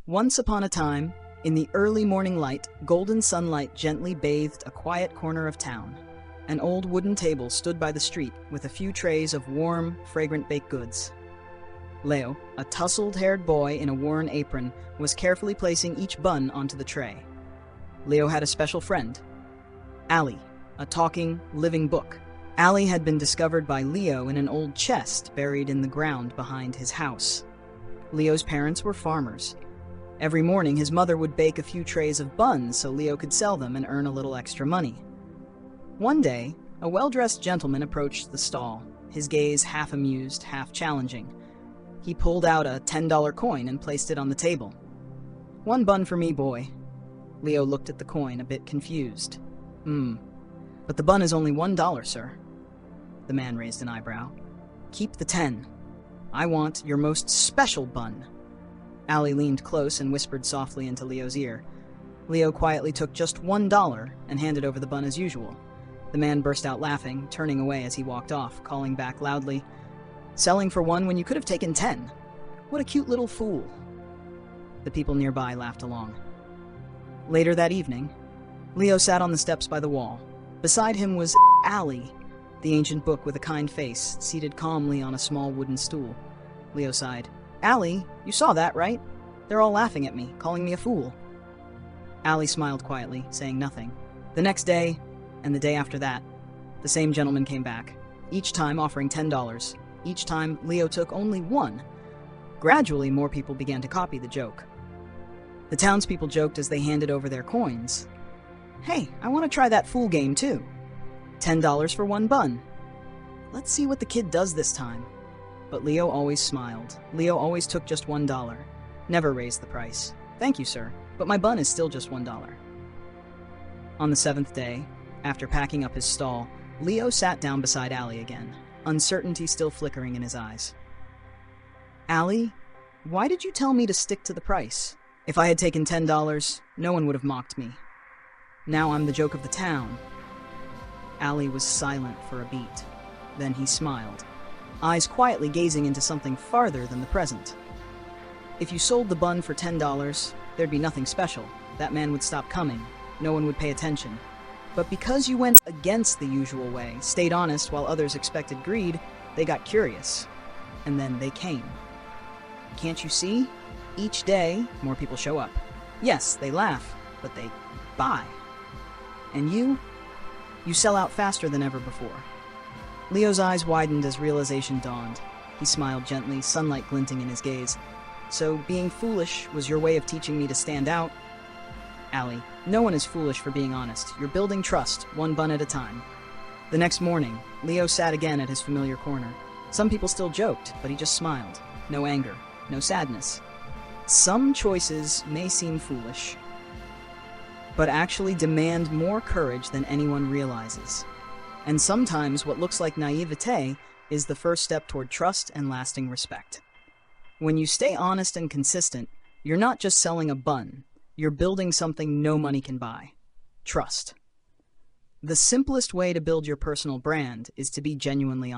Once upon a time, in the early morning light, golden sunlight gently bathed a quiet corner of town. An old wooden table stood by the street with a few trays of warm, fragrant baked goods. Leo, a tousled-haired boy in a worn apron, was carefully placing each bun onto the tray. Leo had a special friend, Allie, a talking, living book. Allie had been discovered by Leo in an old chest buried in the ground behind his house. Leo's parents were farmers. Every morning, his mother would bake a few trays of buns so Leo could sell them and earn a little extra money. One day, a well-dressed gentleman approached the stall, his gaze half amused, half challenging. He pulled out a $10 coin and placed it on the table. "One bun for me, boy." Leo looked at the coin, a bit confused. But the bun is only $1, sir." The man raised an eyebrow. "Keep the 10. I want your most special bun." Allie leaned close and whispered softly into Leo's ear. Leo quietly took just $1 and handed over the bun as usual. The man burst out laughing, turning away as he walked off, calling back loudly, "Selling for 1 when you could have taken 10. What a cute little fool." The people nearby laughed along. Later that evening, Leo sat on the steps by the wall. Beside him was Allie, the ancient book with a kind face, seated calmly on a small wooden stool. Leo sighed. "Allie, you saw that, right? They're all laughing at me, calling me a fool." Allie smiled quietly, saying nothing. The next day, and the day after that, the same gentleman came back, each time offering $10. Each time, Leo took only 1. Gradually, more people began to copy the joke. The townspeople joked as they handed over their coins. "Hey, I want to try that fool game too. $10 for 1 bun. Let's see what the kid does this time." But Leo always smiled. Leo always took just $1. Never raised the price. "Thank you, sir, but my bun is still just $1. On the 7th day, after packing up his stall, Leo sat down beside Allie again, uncertainty still flickering in his eyes. "Allie, why did you tell me to stick to the price? If I had taken $10, no one would have mocked me. Now I'm the joke of the town." Allie was silent for a beat. Then he smiled, eyes quietly gazing into something farther than the present. "If you sold the bun for $10, there'd be nothing special. That man would stop coming. No one would pay attention. But because you went against the usual way, stayed honest while others expected greed, they got curious. And then they came. Can't you see? Each day, more people show up. Yes, they laugh, but they buy. And you sell out faster than ever before." Leo's eyes widened as realization dawned. He smiled gently, sunlight glinting in his gaze. "So being foolish was your way of teaching me to stand out?" "Allie, no one is foolish for being honest. You're building trust, 1 bun at a time." The next morning, Leo sat again at his familiar corner. Some people still joked, but he just smiled. No anger, no sadness. Some choices may seem foolish, but actually demand more courage than anyone realizes. And sometimes what looks like naivete is the first step toward trust and lasting respect. When you stay honest and consistent, you're not just selling a bun, you're building something no money can buy. Trust. The simplest way to build your personal brand is to be genuinely honest.